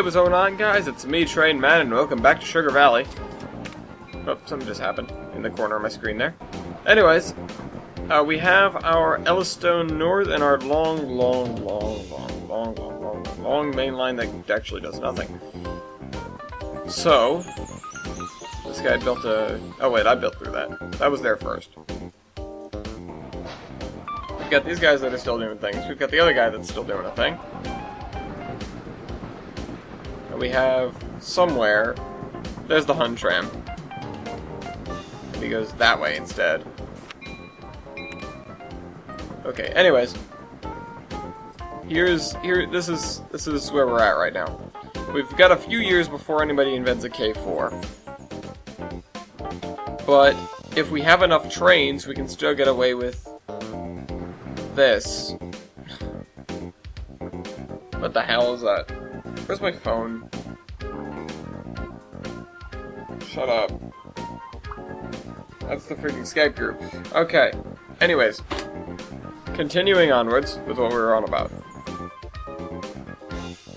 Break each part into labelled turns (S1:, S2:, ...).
S1: Hey, what's going on, guys? It's me, Trainman, and welcome back to Sugar Valley. Oh, something just happened in the corner of my screen there. Anyways, we have our Ellistone North and our long main line that actually does nothing. So, this guy built a... Oh wait, I built through that. That was there first. We've got these guys that are still doing things. We've got the other guy that's still doing a thing. We have somewhere, there's the Hun tram. He goes that way instead. Okay, anyways. This is where we're at right now. We've got a few years before anybody invents a K4. But if we have enough trains, we can still get away with this. What the hell is that? Where's my phone? Shut up. That's the freaking Skype group. Okay. Anyways. Continuing onwards with what we were on about.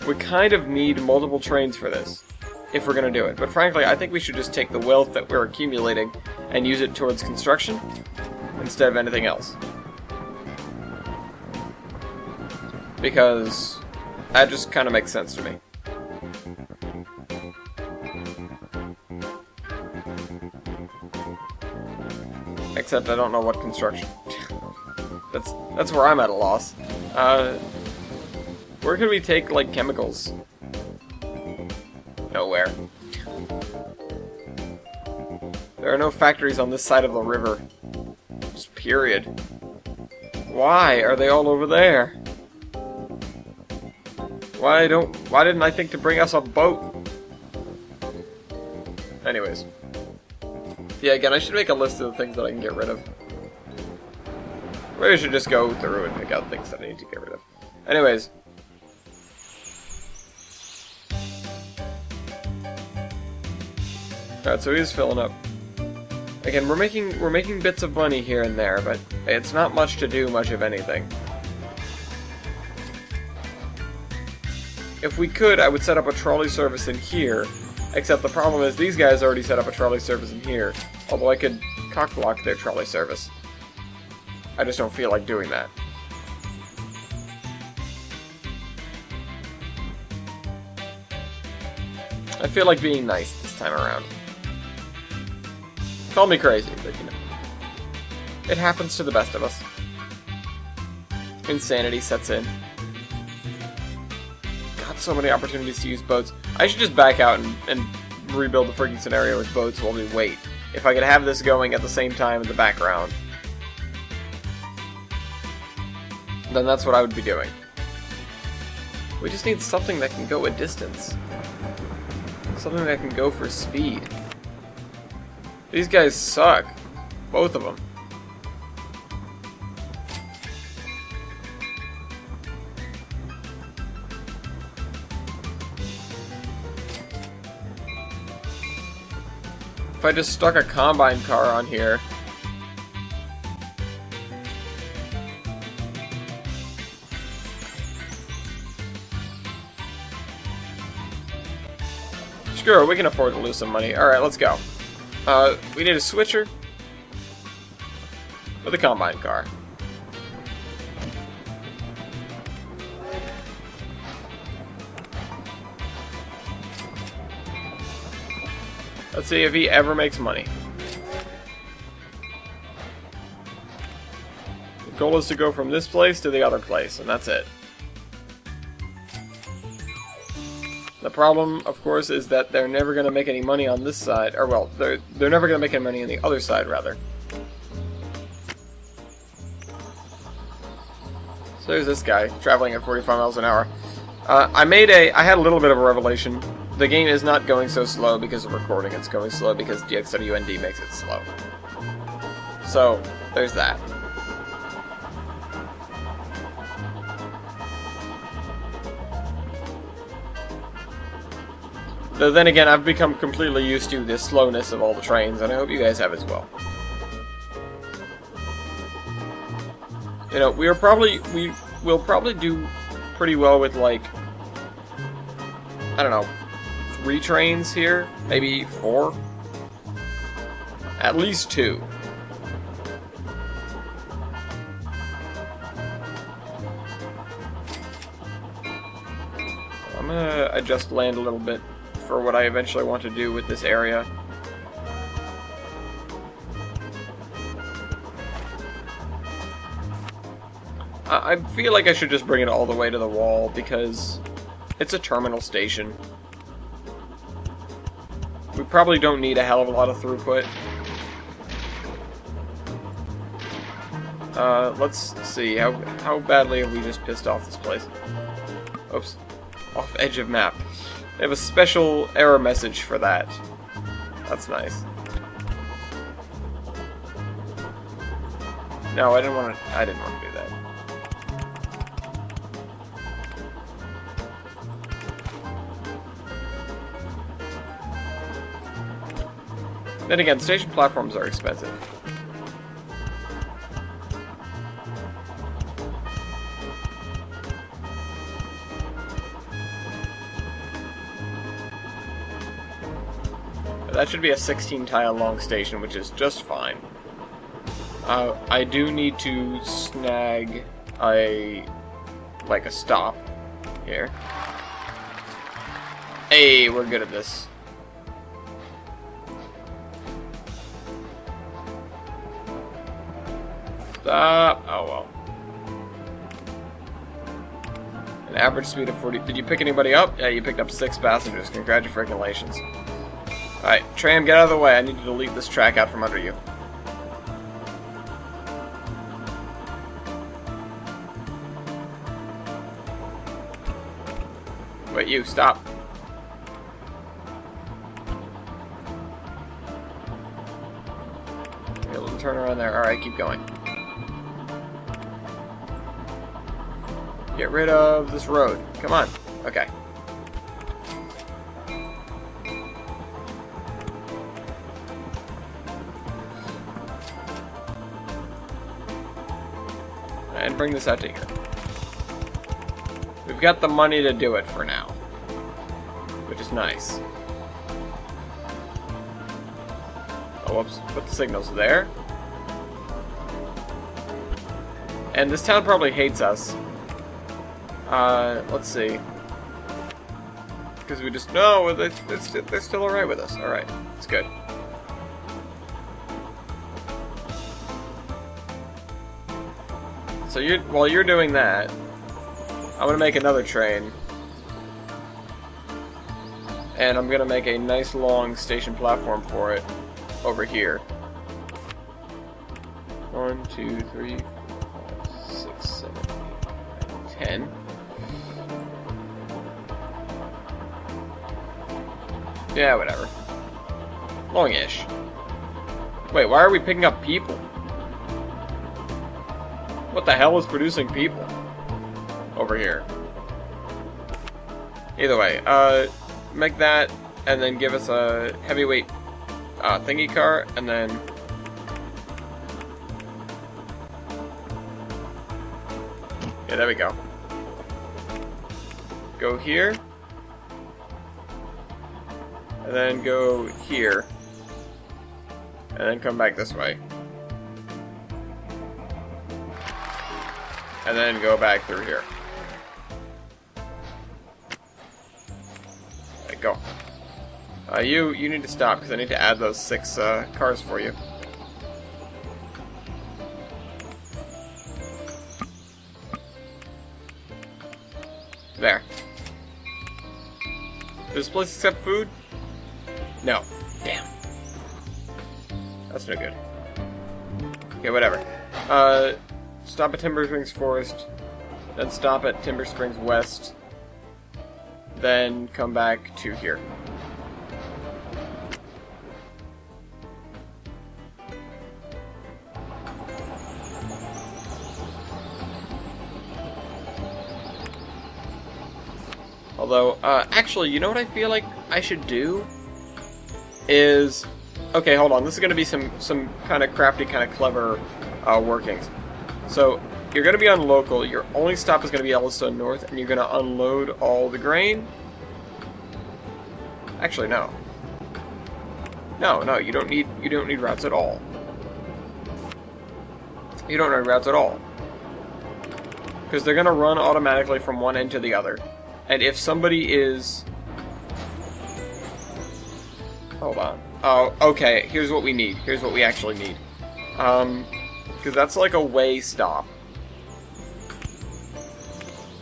S1: We kind of need multiple trains for this, if we're gonna do it. But frankly, I think we should just take the wealth that we're accumulating and use it towards construction instead of anything else. Because that just kind of makes sense to me. Except I don't know what construction. That's where I'm at a loss. Where could we take, like, chemicals? Nowhere. There are no factories on this side of the river. Just period. Why are they all over there? Why didn't I think to bring us a boat? Anyways. Yeah, again, I should make a list of the things that I can get rid of. Maybe I should just go through and pick out things that I need to get rid of. Anyways. Alright, so he's filling up. Again, we're making bits of money here and there, but it's not much to do much of anything. If we could, I would set up a trolley service in here. Except the problem is these guys already set up a trolley service in here. Although I could cock-block their trolley service. I just don't feel like doing that. I feel like being nice this time around. Call me crazy, but you know. It happens to the best of us. Insanity sets in. Got so many opportunities to use boats. I should just back out and rebuild the freaking scenario with boats while we wait. If I could have this going at the same time in the background, then that's what I would be doing. We just need something that can go a distance. Something that can go for speed. These guys suck. Both of them. If I just stuck a combine car on here... Screw it, we can afford to lose some money. Alright, let's go. We need a switcher with a combine car. Let's see if he ever makes money. The goal is to go from this place to the other place, and that's it. The problem, of course, is that they're never going to make any money on this side. Or, well, they're never going to make any money on the other side, rather. So there's this guy, traveling at 45 miles an hour. I had a little bit of a revelation. The game is not going so slow because of recording. It's going slow because DXWND makes it slow. So, there's that. Though then again, I've become completely used to the slowness of all the trains, and I hope you guys have as well. You know, we'll probably do pretty well with, like, I don't know, 3 trains here? Maybe 4? At least 2. I'm gonna adjust land a little bit for what I eventually want to do with this area. I feel like I should just bring it all the way to the wall because it's a terminal station. We probably don't need a hell of a lot of throughput. Let's see, how badly have we just pissed off this place? Oops. Off edge of map. They have a special error message for that. That's nice. No, I didn't want to do that. Then again, station platforms are expensive. That should be a 16-tile long station, which is just fine. I do need to snag a stop here. Hey, we're good at this. Stop. Oh well. An average speed of 40. Did you pick anybody up? Yeah, you picked up 6 passengers. Congratulations. Alright, Tram, get out of the way. I need to delete this track out from under you. Wait, you, stop. Okay, little turn around there. Alright, keep going. Get rid of this road. Come on. Okay. And bring this out to here. We've got the money to do it for now, which is nice. Oh, whoops. Put the signals there. And this town probably hates us. Let's see. Because we just... No, they're still alright with us. Alright, it's good. So while you're doing that, I'm gonna make another train. And I'm gonna make a nice long station platform for it over here. 1, 2, 3, 4, 5, 6, 7, 8, 9, 10. Yeah, whatever. Long-ish. Wait, why are we picking up people? What the hell is producing people? Over here. Either way, make that, and then give us a heavyweight thingy car, and then... Yeah, there we go. Go here. And then go here. And then come back this way. And then go back through here. There you go. You need to stop, because I need to add those 6 cars for you. There. Does this place accept food? No. Damn. That's no good. Okay, whatever. Stop at Timber Springs Forest, then stop at Timber Springs West, then come back to here. Although, actually, you know what I feel like I should do? Is... Okay, hold on. This is going to be some kind of crafty, kind of clever workings. So, you're going to be on local. Your only stop is going to be Yellowstone North, and you're going to unload all the grain. Actually, no. No, you don't need routes at all. You don't need routes at all. Because they're going to run automatically from one end to the other. And if somebody is... Hold on. Oh, okay, here's what we need. Here's what we actually need. Because that's like a way stop.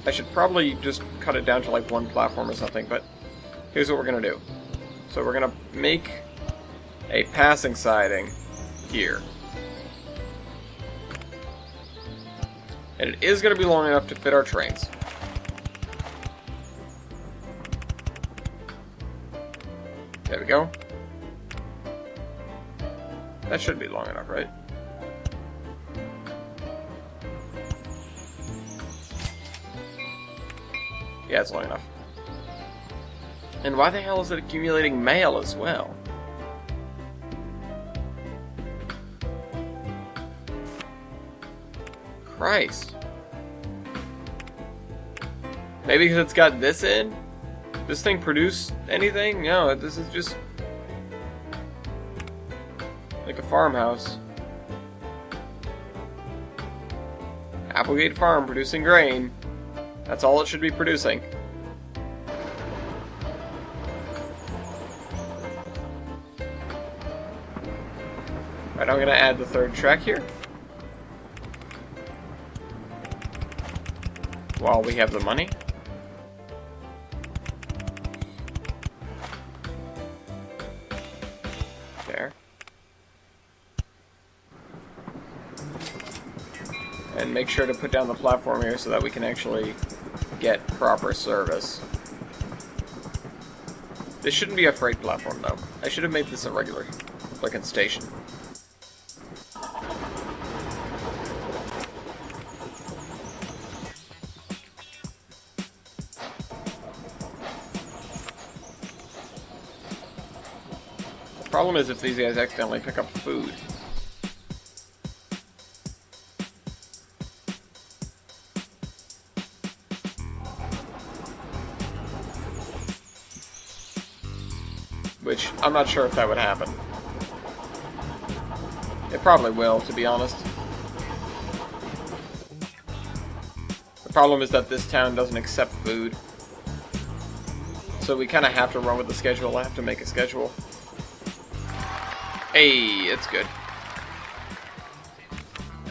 S1: I should probably just cut it down to like one platform or something, but here's what we're going to do. So we're going to make a passing siding here. And it is going to be long enough to fit our trains. There we go. That should be long enough, right? Yeah, it's long enough. And why the hell is it accumulating mail as well? Christ. Maybe because it's got this in? This thing produce anything? No, this is just like a farmhouse. Applegate Farm producing grain. That's all it should be producing. Right, I'm gonna add the third track here. While we have the money. There. And make sure to put down the platform here so that we can actually get proper service. This shouldn't be a freight platform though. I should have made this a regular looking station. The problem is if these guys accidentally pick up food. Which, I'm not sure if that would happen. It probably will, to be honest. The problem is that this town doesn't accept food. So we kind of have to run with the schedule. I have to make a schedule. Hey, that's good.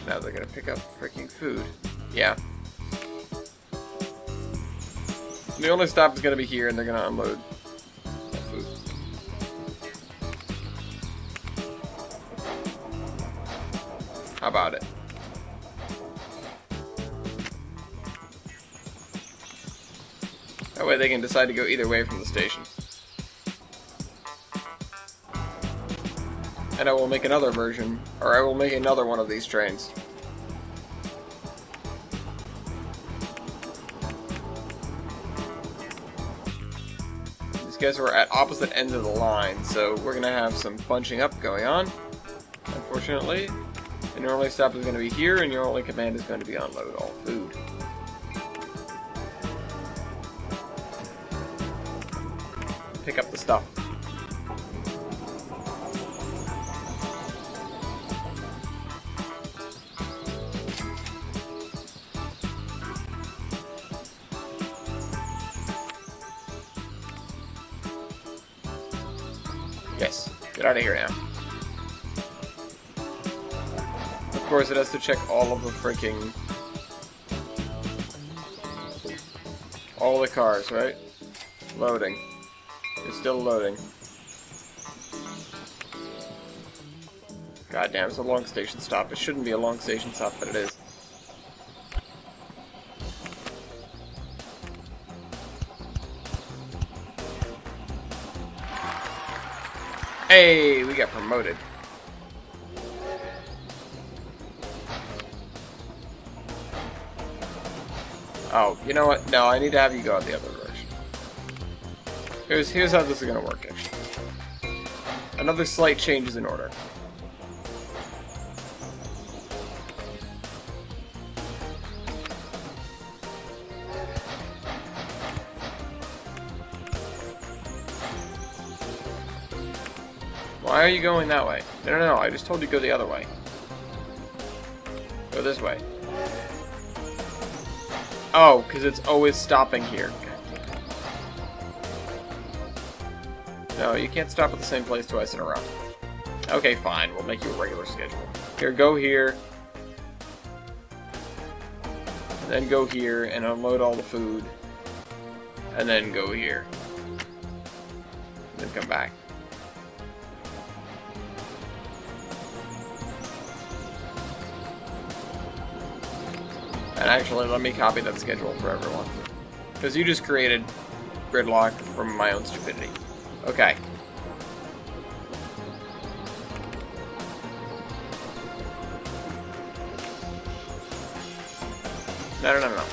S1: Now they're gonna pick up freaking food. Yeah. The only stop is gonna be here, and they're gonna unload food. How about it? That way they can decide to go either way from the station. And I will make another version, or I will make another one of these trains. These guys are at opposite ends of the line, so we're gonna have some bunching up going on, unfortunately. And your only stop is going to be here, and your only command is going to be unload all food. Pick up the stuff. Yes, get out of here now. Of course, it has to check all of the freaking... all the cars, right? Loading. It's still loading. God damn, it's a long station stop. It shouldn't be a long station stop, but it is. Hey, we got promoted. Oh, you know what? No, I need to have you go out the other direction. Here's how this is gonna work, actually. Another slight change is in order. Why are you going that way? No, I just told you to go the other way. Go this way. Oh, because it's always stopping here. No, you can't stop at the same place twice in a row. Okay, fine. We'll make you a regular schedule. Here, go here. Then go here and unload all the food. And then go here. Then come back. And actually, let me copy that schedule for everyone. Because you just created gridlock from my own stupidity. Okay. No.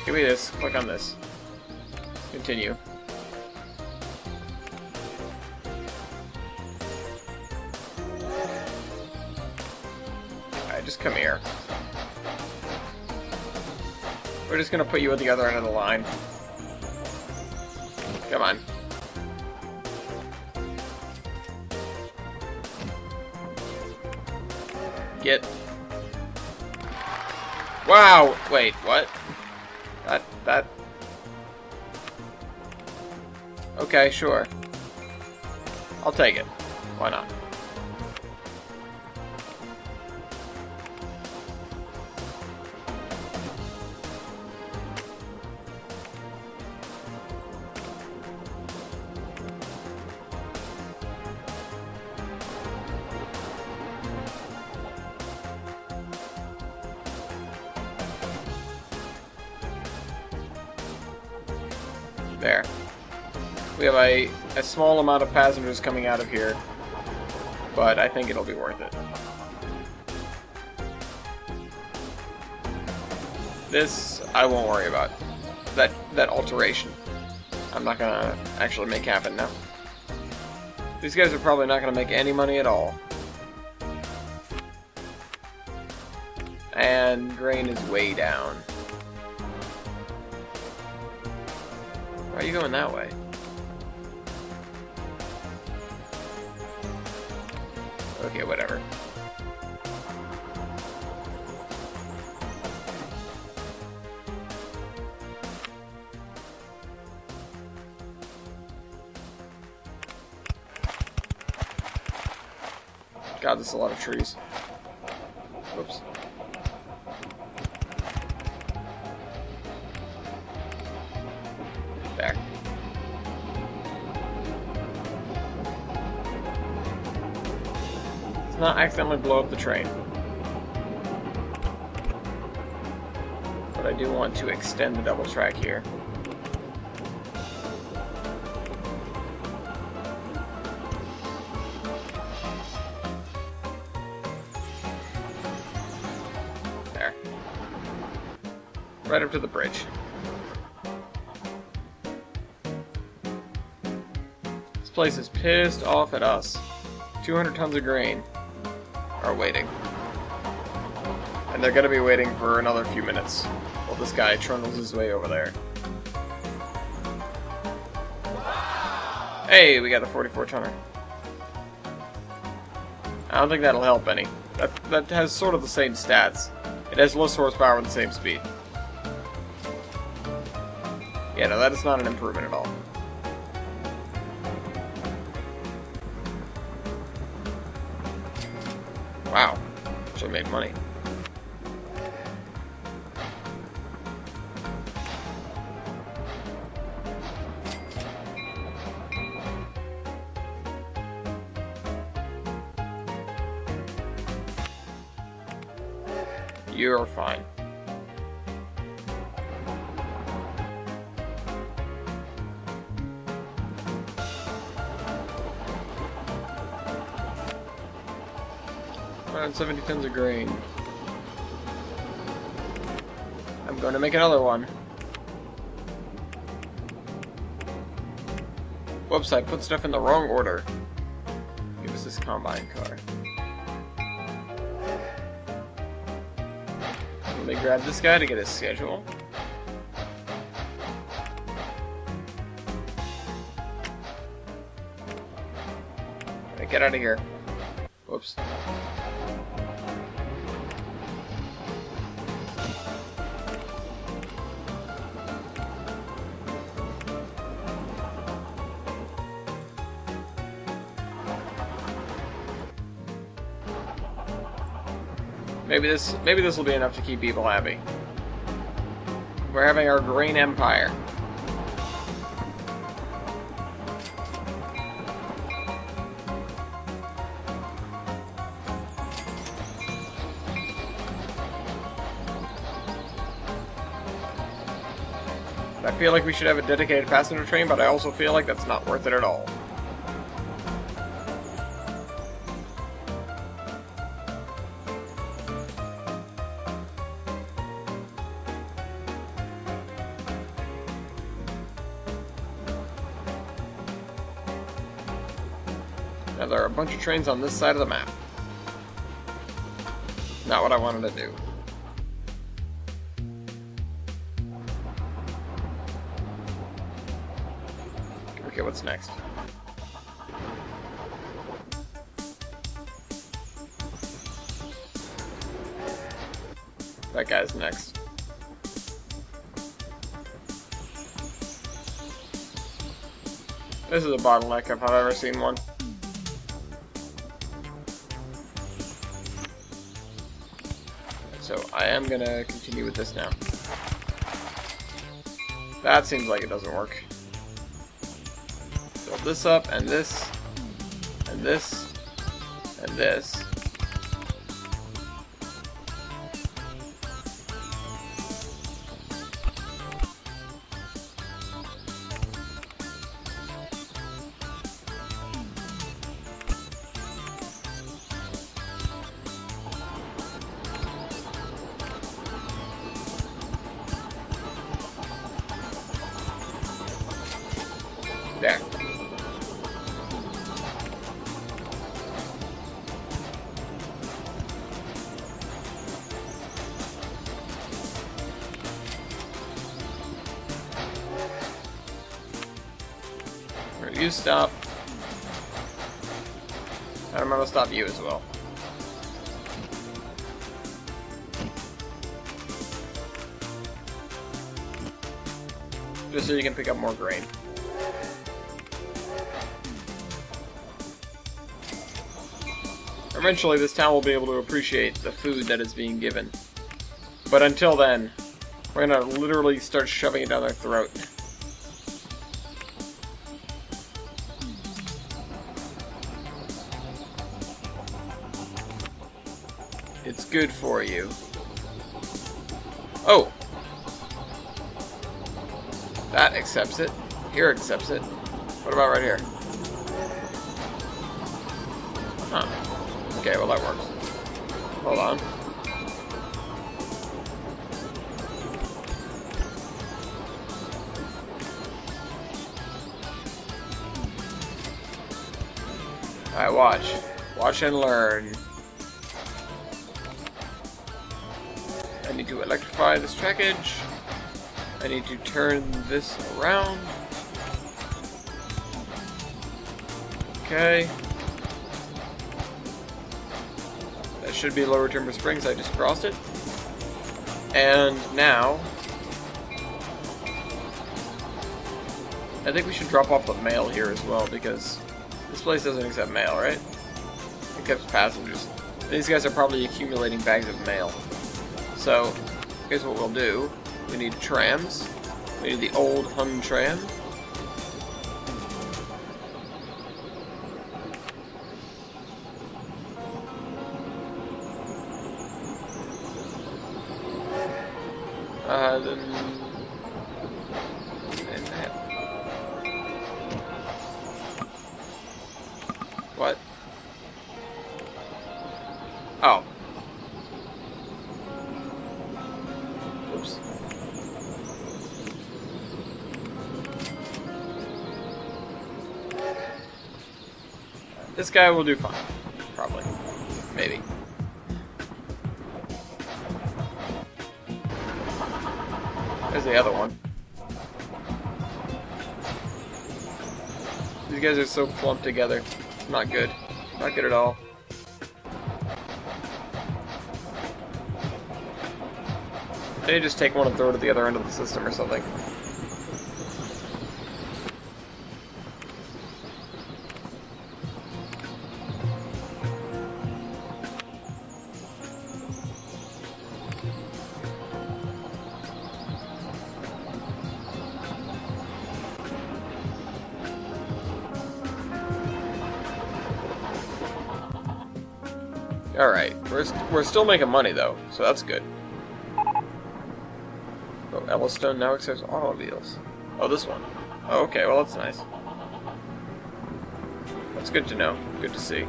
S1: Give me this. Click on this. Continue. Alright, just come here. We're just gonna put you at the other end of the line. Come on. Get. Wow! Wait, what? That... Okay, sure. I'll take it. Why not? There. We have a small amount of passengers coming out of here, but I think it'll be worth it. This, I won't worry about. That alteration. I'm not gonna actually make happen now. These guys are probably not gonna make any money at all. And grain is way down. Why are you going that way? Okay, whatever. God, there's a lot of trees. Whoops. There. Let's not accidentally blow up the train. But I do want to extend the double track here. There. Right up to the bridge. This place is pissed off at us. 200 tons of grain are waiting. And they're gonna be waiting for another few minutes while this guy trundles his way over there. Hey, we got the 44 tonner. I don't think that'll help any. That has sort of the same stats. It has less horsepower and the same speed. Yeah, no, that is not an improvement at all. Wow, actually made money. You're fine. Around 70 tons of grain. I'm going to make another one. Whoops, I put stuff in the wrong order. Give us this combine car. Let me grab this guy to get his schedule. Right, get out of here. Whoops. Maybe this will be enough to keep people happy. We're having our grain empire. I feel like we should have a dedicated passenger train, but I also feel like that's not worth it at all. Now there are a bunch of trains on this side of the map. Not what I wanted to do. Okay, what's next? That guy's next. This is a bottleneck if I've ever seen one. So I am gonna continue with this now. That seems like it doesn't work. Build this up, and this, and this, and this. There. Where you stop. And I'm gonna stop you as well. Just so you can pick up more grain. Eventually, this town will be able to appreciate the food that is being given. But until then, we're gonna literally start shoving it down their throat. It's good for you. Oh! That accepts it. Here accepts it. What about right here? Huh. Okay, well that works. Hold on. Alright, watch. Watch and learn. I need to electrify this trackage. I need to turn this around. Okay. That should be Lower Timber Springs. I just crossed it. And now, I think we should drop off the mail here as well, because this place doesn't accept mail, right? It accepts passengers. These guys are probably accumulating bags of mail. So, here's what we'll do. We need trams. We need the old Hun tram. Then... What? Oh. Oops. This guy will do fine. Probably. Maybe. There's the other one. These guys are so clumped together. It's not good. Not good at all. Maybe just take one and throw it at the other end of the system or something. Alright, we're still making money though, so that's good. Oh, Yellowstone now accepts automobiles. Oh, this one. Oh, okay, well that's nice. That's good to know. Good to see.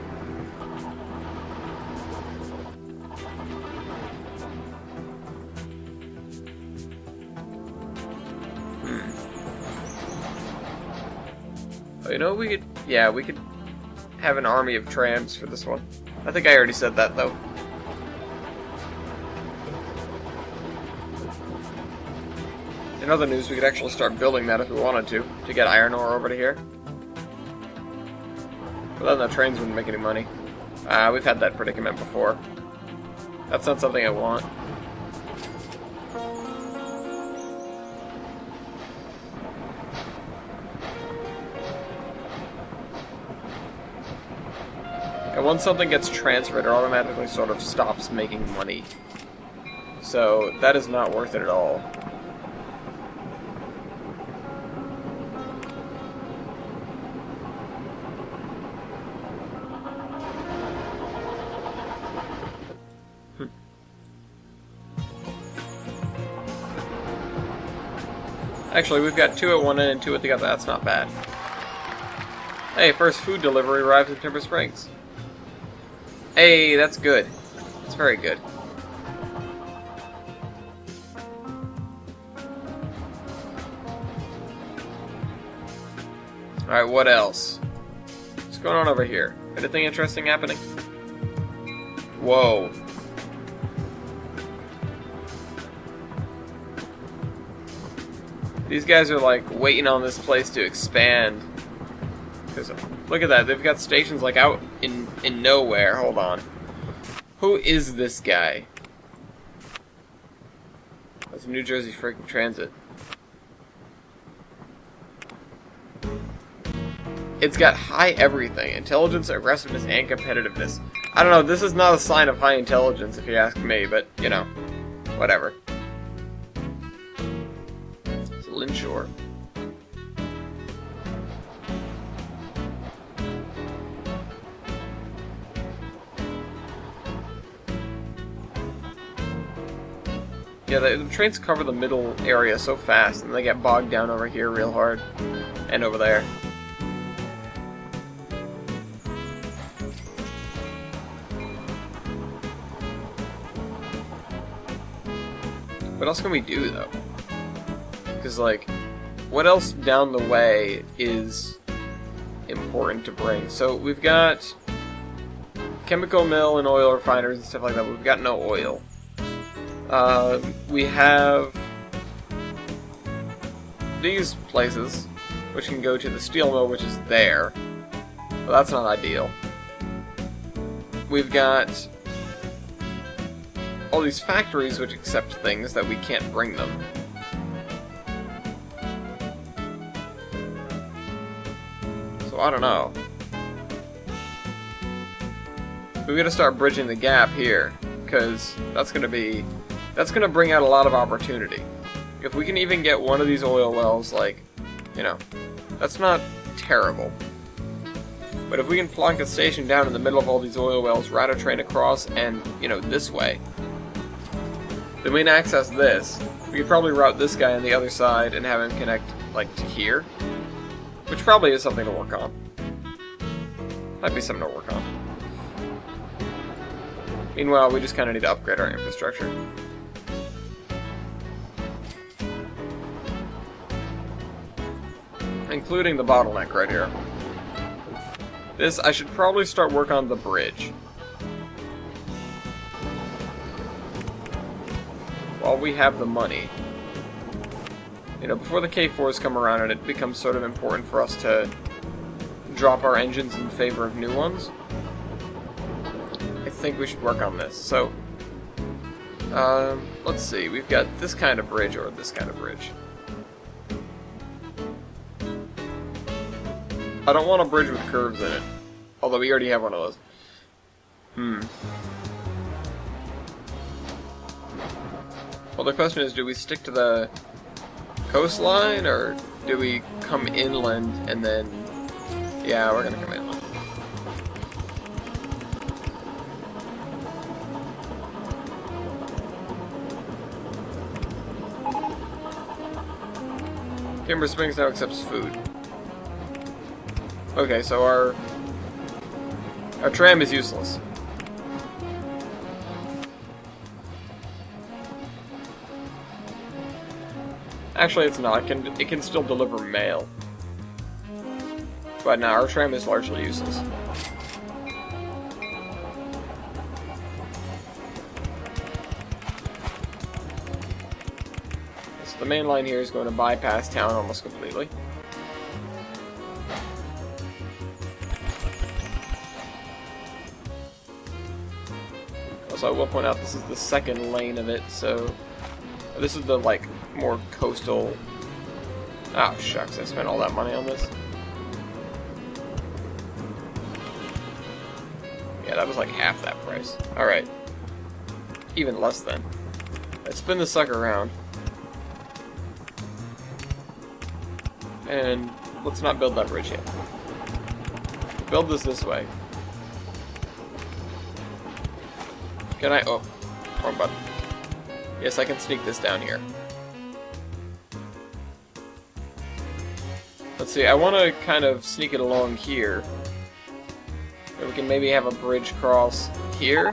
S1: Oh, you know, we could have an army of trams for this one. I think I already said that, though. In other news, we could actually start building that if we wanted to get iron ore over to here. But then the trains wouldn't make any money. We've had that predicament before. That's not something I want. And once something gets transferred, it automatically sort of stops making money. So that is not worth it at all. Actually, we've got 2 at one end and 2 at the other. That's not bad. Hey, first food delivery arrives in Timber Springs. Hey, that's good. That's very good. Alright, what else? What's going on over here? Anything interesting happening? Whoa. These guys are like waiting on this place to expand. Because look at that, they've got stations like out in nowhere. Hold on. Who is this guy? That's New Jersey freaking Transit. It's got high everything. Intelligence, aggressiveness, and competitiveness. I don't know, this is not a sign of high intelligence if you ask me, but, you know, whatever. It's Linshore. Yeah, the trains cover the middle area so fast, and they get bogged down over here real hard. And over there. What else can we do, though? Because, like, what else down the way is important to bring? So, we've got chemical mill and oil refiners and stuff like that, but we've got no oil. We have these places, which can go to the steel mill, which is there. But that's not ideal. We've got all these factories which accept things that we can't bring them. So I don't know. We gotta start bridging the gap here, because that's gonna bring out a lot of opportunity. If we can even get one of these oil wells, like, you know, that's not terrible. But if we can plonk a station down in the middle of all these oil wells, route a train across, and, you know, this way, then we can access this. We could probably route this guy on the other side and have him connect, like, to here. Which probably is something to work on. Might be something to work on. Meanwhile, we just kind of need to upgrade our infrastructure. Including the bottleneck right here. This, I should probably start work on the bridge. While we have the money. You know, before the K4s come around and it becomes sort of important for us to drop our engines in favor of new ones. think we should work on this. So, let's see. We've got this kind of bridge or this kind of bridge. I don't want a bridge with curves in it. Although we already have one of those. Well, the question is, do we stick to the coastline, or do we come inland and then... Yeah, we're gonna come inland. Timber Springs now accepts food. Okay, so our tram is useless. Actually, it's not. It can still deliver mail. But now our tram is largely useless. So the main line here is going to bypass town almost completely. Also, I will point out this is the second lane of it, so this is the, like, more coastal... Oh, shucks, I spent all that money on this. Yeah, that was like half that price. Alright. Even less than. Let's spin the sucker around. And let's not build that bridge yet. Build this way. Can I... Oh, wrong button. Yes, I can sneak this down here. Let's see, I want to kind of sneak it along here. So we can maybe have a bridge cross here.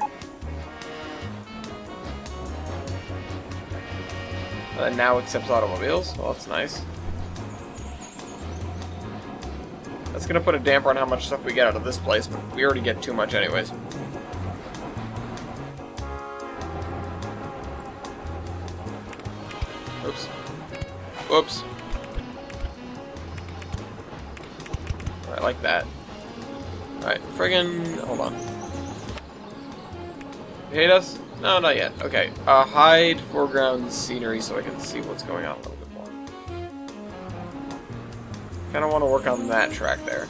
S1: That now accepts automobiles. Well, that's nice. That's going to put a damper on how much stuff we get out of this place, but we already get too much anyways. Oops. Whoops. I like that. Alright, friggin... Hold on. You hate us? No, not yet. Okay. Hide foreground scenery so I can see what's going on a little bit more. Kinda want to work on that track there.